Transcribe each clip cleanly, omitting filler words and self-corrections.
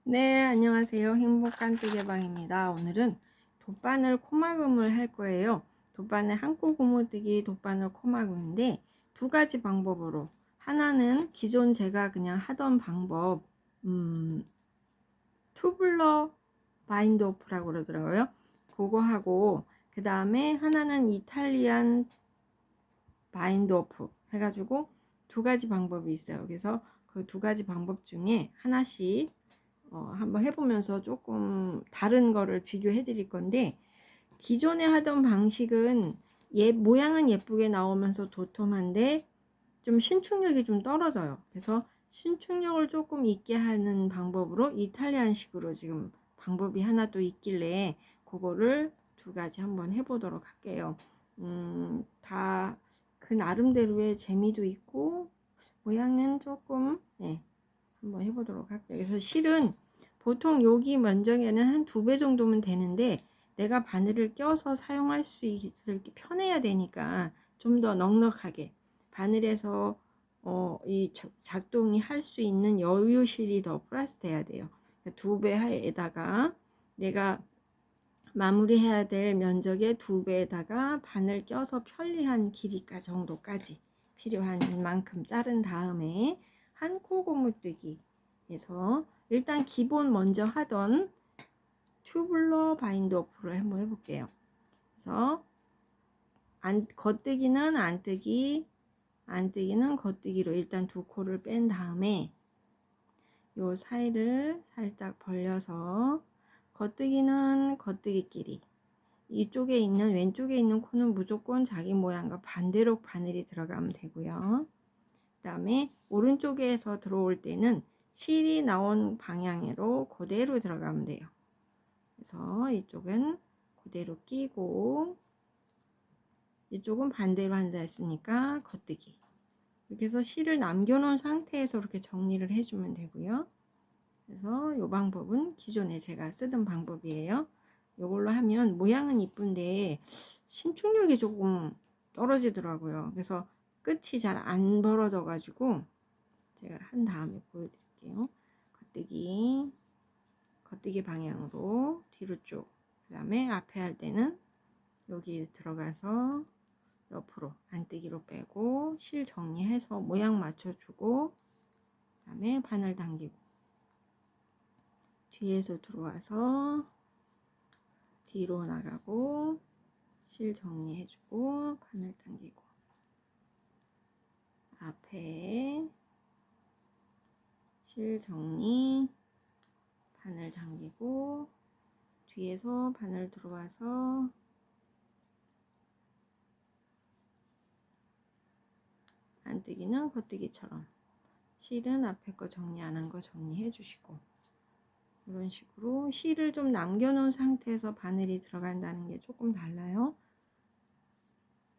네, 안녕하세요. 행복한 뜨개방입니다. 오늘은 돗바늘 코막음을 할 거예요. 돗바늘 한코 고무뜨기 돗바늘 코막음인데 두 가지 방법으로, 하나는 기존 제가 그냥 하던 방법, 투블러 바인드 오프라고 그러더라고요. 그거 하고, 그 다음에 하나는 이탈리안 바인드 오프 해가지고 두 가지 방법이 있어요. 그래서 그 두 가지 방법 중에 하나씩 한번 해보면서 조금 다른 거를 비교해 드릴 건데, 기존에 하던 방식은 모양은 예쁘게 나오면서 도톰한데 좀 신축력이 좀 떨어져요. 그래서 신축력을 조금 있게 하는 방법으로 이탈리안식으로 지금 방법이 하나 또 있길래 그거를 두 가지 한번 해보도록 할게요. 다 그 나름대로의 재미도 있고 모양은 조금 한번 해보도록 할게요. 그래서 실은 보통 여기 면적에는 한 2배 정도면 되는데 내가 바늘을 껴서 사용할 수 있을 편해야 되니까 좀 더 넉넉하게 바늘에서 이 작동이 할 수 있는 여유실이 더 플러스 돼야 돼요. 2배에다가 내가 마무리해야 될 면적의 2배에다가 바늘 껴서 편리한 길이가 정도까지 필요한 만큼 자른 다음에 한 코 고무뜨기에서 일단 기본 먼저 하던 튜블러 바인드 오프를 한번 해볼게요. 그래서 겉뜨기는 안뜨기, 안뜨기는 겉뜨기로 일단 두 코를 뺀 다음에 요 사이를 살짝 벌려서 겉뜨기는 겉뜨기끼리, 이쪽에 있는 왼쪽에 있는 코는 무조건 자기 모양과 반대로 바늘이 들어가면 되고요. 그 다음에 오른쪽에서 들어올 때는 실이 나온 방향으로 그대로 들어가면 돼요. 그래서 이쪽은 그대로 끼고 이쪽은 반대로 한다 했으니까 겉뜨기. 이렇게 해서 실을 남겨놓은 상태에서 이렇게 정리를 해주면 되고요. 그래서 이 방법은 기존에 제가 쓰던 방법이에요. 이걸로 하면 모양은 이쁜데 신축력이 조금 떨어지더라고요. 그래서 끝이 잘 안 벌어져 가지고 제가 한 다음에 보여드릴게요. 겉뜨기 방향으로 뒤로 쭉, 그 다음에 앞에 할 때는 여기 들어가서 옆으로 안뜨기로 빼고 실 정리해서 모양 맞춰주고, 그 다음에 바늘 당기고 뒤에서 들어와서 뒤로 나가고 실 정리해주고 바늘 당기고 앞에 실 정리 바늘 당기고 뒤에서 바늘 들어와서 안뜨기는 겉뜨기처럼 실은 앞에 거 정리 안 한 거 정리해 주시고, 이런 식으로 실을 좀 남겨놓은 상태에서 바늘이 들어간다는 게 조금 달라요.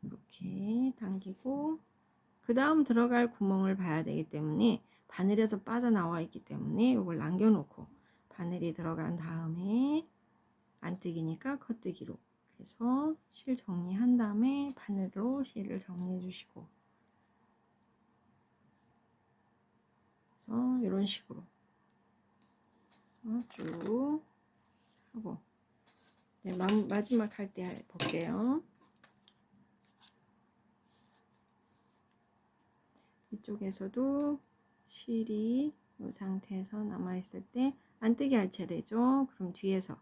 이렇게 당기고 그 다음 들어갈 구멍을 봐야 되기 때문에 바늘에서 빠져나와 있기 때문에 이걸 남겨놓고 바늘이 들어간 다음에 안뜨기니까 겉뜨기로 해서 실 정리한 다음에 바늘로 실을 정리해 주시고, 그래서 이런 식으로 쭉 하고, 네, 마지막 할 때 볼게요. 이쪽에서도 실이 이 상태에서 남아있을 때 안뜨기 할 차례죠. 그럼 뒤에서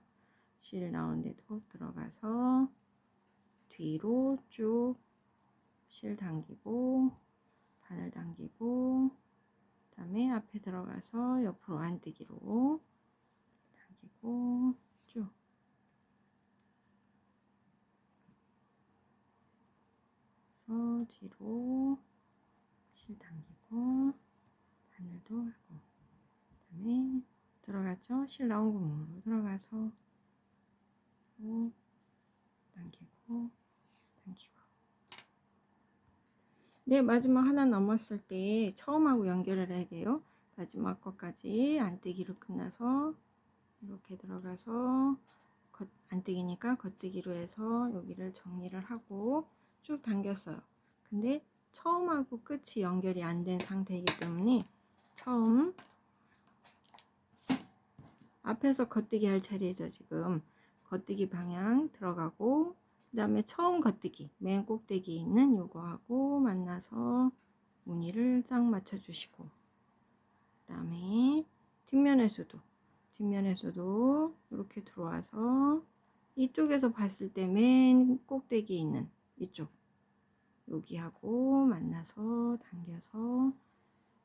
실 나온 데도 들어가서 뒤로 쭉 실 당기고 바늘 당기고, 그 다음에 앞에 들어가서 옆으로 안뜨기로 당기고 쭉, 그래서 뒤로 실 당기고 바늘도 하고, 그 다음에 들어갔죠? 실 나온 구멍으로 들어가서 당기고 당기고. 네, 마지막 하나 남았을 때 처음하고 연결을 해야 돼요. 마지막 것까지 안뜨기로 끝나서 이렇게 들어가서 안뜨기니까 겉뜨기로 해서 여기를 정리를 하고 쭉 당겼어요. 근데 처음하고 끝이 연결이 안 된 상태이기 때문에 처음 앞에서 겉뜨기 할 차례죠. 지금 겉뜨기 방향 들어가고, 그 다음에 처음 겉뜨기 맨 꼭대기 있는 요거하고 만나서 무늬를 딱 맞춰 주시고, 그 다음에 뒷면에서도 이렇게 들어와서 이쪽에서 봤을 때 맨 꼭대기 있는 이쪽 여기하고 만나서 당겨서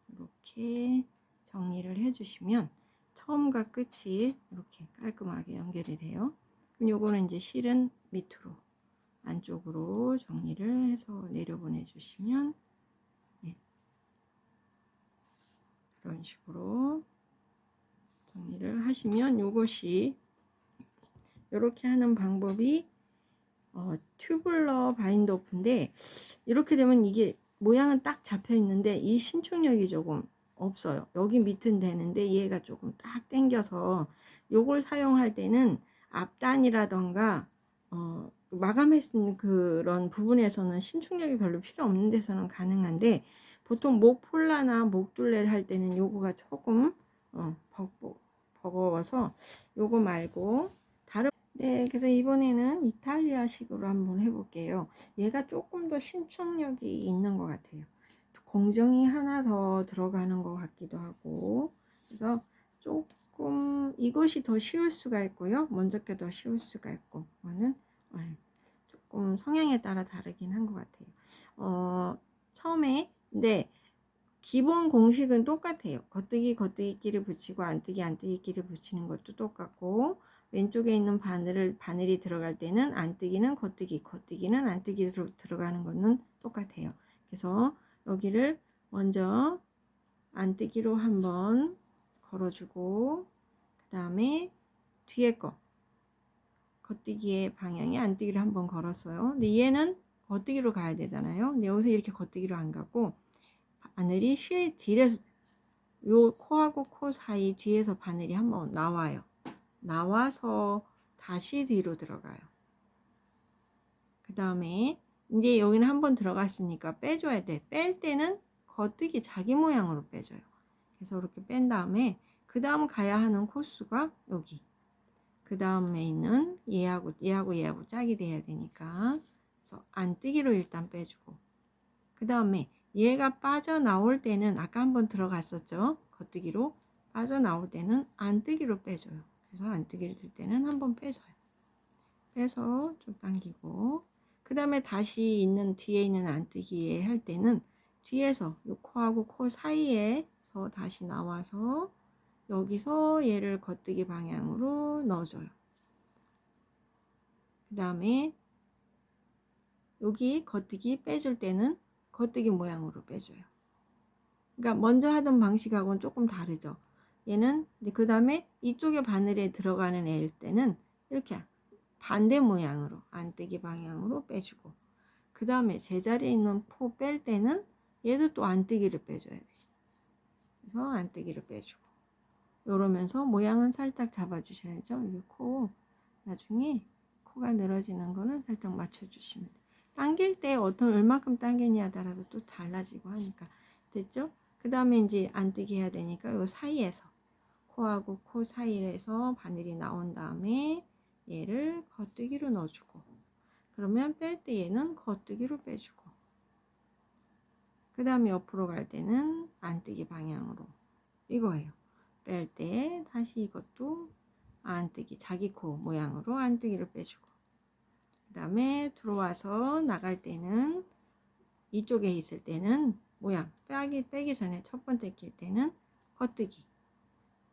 이렇게 정리를 해주시면 처음과 끝이 이렇게 깔끔하게 연결이 돼요. 그럼 요거는 이제 실은 밑으로 안쪽으로 정리를 해서 내려보내 주시면, 네, 이런 식으로 정리를 하시면 요것이 이렇게 하는 방법이 튜블러 바인더 오프인데, 이렇게 되면 이게 모양은 딱 잡혀 있는데 이 신축력이 조금 없어요. 여기 밑은 되는데 얘가 조금 딱 당겨서 요걸 사용할 때는 앞단이라던가 마감했는 그런 부분에서는 신축력이 별로 필요 없는 데서는 가능한데, 보통 목 폴라나 목둘레 할 때는 요거가 조금 버거워서 요거 말고 다른, 네, 그래서 이번에는 이탈리아식으로 한번 해볼게요. 얘가 조금 더 신축력이 있는 것 같아요. 공정이 하나 더 들어가는 것 같기도 하고, 그래서 조금 이것이 더 쉬울 수가 있고요. 먼저 게 더 쉬울 수가 있고, 이거는 조금 성향에 따라 다르긴 한 것 같아요. 처음에, 네, 기본 공식은 똑같아요. 겉뜨기끼리 붙이고 안뜨기끼리 붙이는 것도 똑같고, 왼쪽에 있는 바늘이 들어갈 때는 안뜨기는 겉뜨기는 안뜨기 들어가는 거는 똑같아요. 그래서 여기를 먼저 안뜨기로 한번 걸어주고, 그 다음에 뒤에 거 겉뜨기의 방향에 안뜨기를 한번 걸었어요. 근데 얘는 겉뜨기로 가야 되잖아요. 근데 여기서 이렇게 겉뜨기로 안 가고 바늘이 실 뒤에서, 요 코하고 코 사이 뒤에서 바늘이 한번 나와요. 나와서 다시 뒤로 들어가요. 그 다음에 이제 여기는 한번 들어갔으니까 빼줘야 돼. 뺄 때는 겉뜨기 자기 모양으로 빼줘요. 그래서 이렇게 뺀 다음에 그 다음 가야 하는 코스가 여기, 그 다음에 있는 얘하고 짝이 돼야 되니까, 그래서 안뜨기로 일단 빼주고, 그 다음에 얘가 빠져나올 때는 아까 한번 들어갔었죠. 겉뜨기로 빠져나올 때는 안뜨기로 빼줘요. 그래서 안뜨기를 들 때는 한번 빼줘요. 빼서 좀 당기고, 그 다음에 다시 있는 뒤에 있는 안뜨기에 할 때는 뒤에서 이 코하고 코 사이에서 다시 나와서 여기서 얘를 겉뜨기 방향으로 넣어줘요. 그 다음에 여기 겉뜨기 빼줄 때는 겉뜨기 모양으로 빼줘요. 그러니까 먼저 하던 방식하고는 조금 다르죠. 얘는 그 다음에 이쪽에 바늘에 들어가는 애일 때는 이렇게 반대 모양으로 안뜨기 방향으로 빼주고, 그 다음에 제자리에 있는 포 뺄 때는 얘도 또 안뜨기를 빼줘야 돼. 그래서 안뜨기를 빼주고, 이러면서 모양은 살짝 잡아주셔야죠. 이 코 나중에 코가 늘어지는 거는 살짝 맞춰주시면 돼요. 당길 때 얼마큼 당기냐에 따라서 또 달라지고 하니까. 됐죠? 그 다음에 이제 안뜨기 해야 되니까 요 사이에서 코하고 코 사이에서 바늘이 나온 다음에 얘를 겉뜨기로 넣어주고, 그러면 뺄 때 얘는 겉뜨기로 빼주고, 그 다음에 옆으로 갈 때는 안뜨기 방향으로, 이거예요. 뺄 때 다시 이것도 안뜨기 자기 코 모양으로 안뜨기를 빼주고, 그 다음에 들어와서 나갈 때는 이쪽에 있을 때는 모양 빼기 전에 첫 번째 낄 때는 겉뜨기,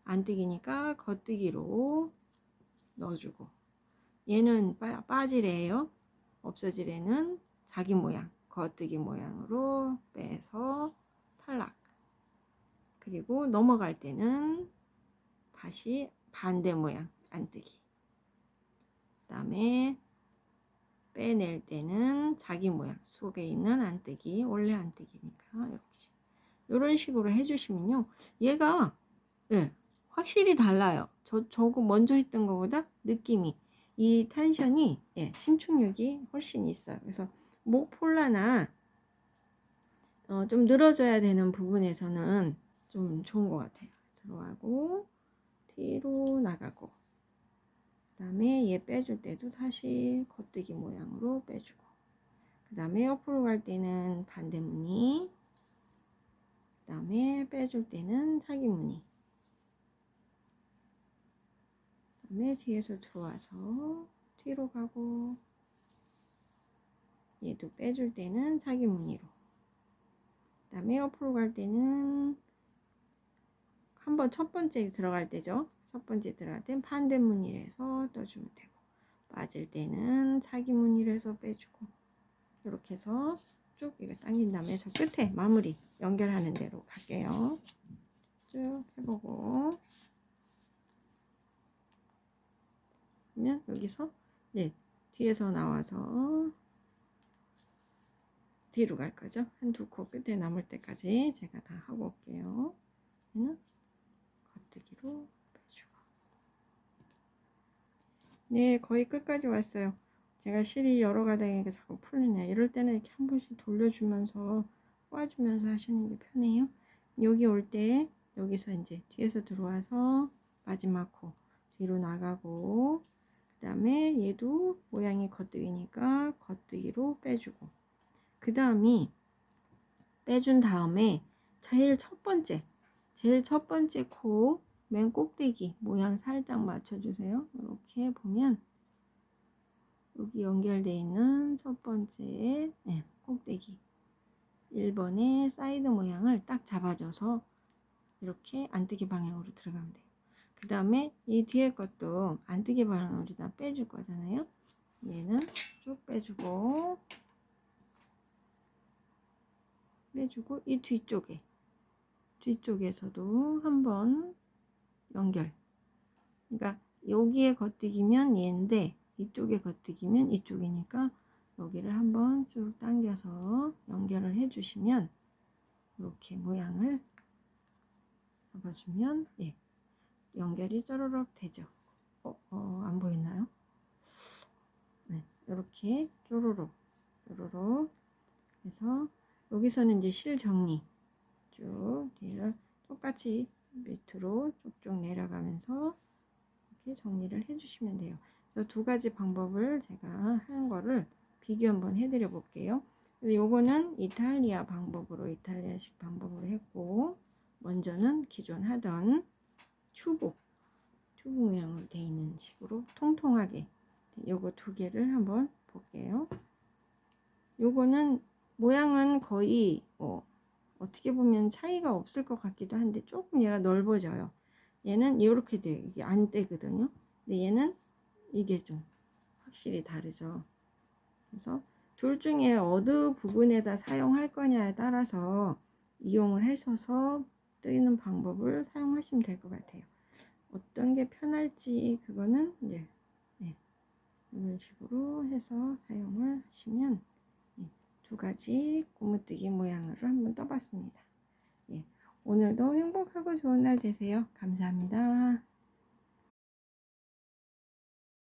안뜨기니까 겉뜨기로 넣어주고, 얘는 빠지래요. 없어지래는 자기 모양 겉뜨기 모양으로 빼서 탈락. 그리고 넘어갈 때는 다시 반대 모양 안뜨기, 그 다음에 빼낼 때는 자기 모양 속에 있는 안뜨기, 원래 안뜨기니까 이렇게 이런 식으로 해주시면요, 얘가 확실히 달라요. 저거 먼저 했던 것보다 느낌이, 이 텐션이 신축력이 훨씬 있어요. 그래서 목 폴라나 좀 늘어져야 되는 부분에서는 좀 좋은 것 같아요. 들어가고 뒤로 나가고, 그 다음에 얘 빼줄 때도 다시 겉뜨기 모양으로 빼주고, 그 다음에 옆으로 갈 때는 반대 무늬, 그 다음에 빼줄 때는 차기 무늬, 그 다음에 뒤에서 들어와서 뒤로 가고, 얘도 빼줄 때는 차기 무늬로, 그 다음에 옆으로 갈 때는 한번 첫 번째 들어갈 때죠. 첫 번째 들어갈 땐 반대 무늬를 해서 떠주면 되고, 빠질 때는 차기 무늬를 해서 빼주고, 이렇게 해서 쭉 이거 당긴 다음에 저 끝에 마무리 연결하는 대로 갈게요. 쭉 해보고, 그러면 여기서 뒤에서 나와서 뒤로 갈 거죠. 한 두 코 끝에 남을 때까지 제가 다 하고 올게요. 얘는 겉뜨기로 빼주고. 네, 거의 끝까지 왔어요. 제가 실이 여러 가닥이니까 자꾸 풀리네요. 이럴 때는 이렇게 한 번씩 돌려주면서 꽈주면서 하시는 게 편해요. 여기 올 때 여기서 이제 뒤에서 들어와서 마지막 코 뒤로 나가고, 그 다음에 얘도 모양이 겉뜨기니까 겉뜨기로 빼주고, 그 다음이 빼준 다음에 제일 첫 번째 코 맨 꼭대기 모양 살짝 맞춰주세요. 이렇게 보면 여기 연결되어 있는 첫 번째 꼭대기 1번의 사이드 모양을 딱 잡아줘서 이렇게 안뜨기 방향으로 들어가면 돼요. 그 다음에 이 뒤에 것도 안뜨기 방향으로 다 빼줄 거잖아요. 얘는 쭉 빼주고 이 뒤쪽에서도 한번 연결. 그러니까 여기에 겉뜨기면 얘인데 이쪽에 겉뜨기면 이쪽이니까 여기를 한번 쭉 당겨서 연결을 해주시면 이렇게 모양을 잡아주면 연결이 쪼르륵 되죠. 안 보이나요? 네, 이렇게 쪼르륵 해서 여기서는 이제 실 정리 쭉 뒤를 똑같이 밑으로 쭉쭉 내려가면서 이렇게 정리를 해주시면 돼요. 그래서 두 가지 방법을 제가 하는 거를 비교 한번 해드려 볼게요. 그래서 요거는 이탈리아식 방법으로 했고, 먼저는 기존 하던 튜브 모양으로 되어 있는 식으로 통통하게 요거 두 개를 한번 볼게요. 요거는 모양은 거의 어떻게 보면 차이가 없을 것 같기도 한데 조금 얘가 넓어져요. 얘는 이렇게 돼요. 이게 안 떼거든요. 근데 얘는 이게 좀 확실히 다르죠. 그래서 둘 중에 어느 부분에다 사용할 거냐에 따라서 이용을 하셔서 뜨는 방법을 사용하시면 될 것 같아요. 어떤 게 편할지 그거는 이제 이런 식으로 해서 사용을 하시면 두 가지 고무뜨기 모양으로 한번 떠봤습니다. 오늘도 행복하고 좋은 날 되세요. 감사합니다.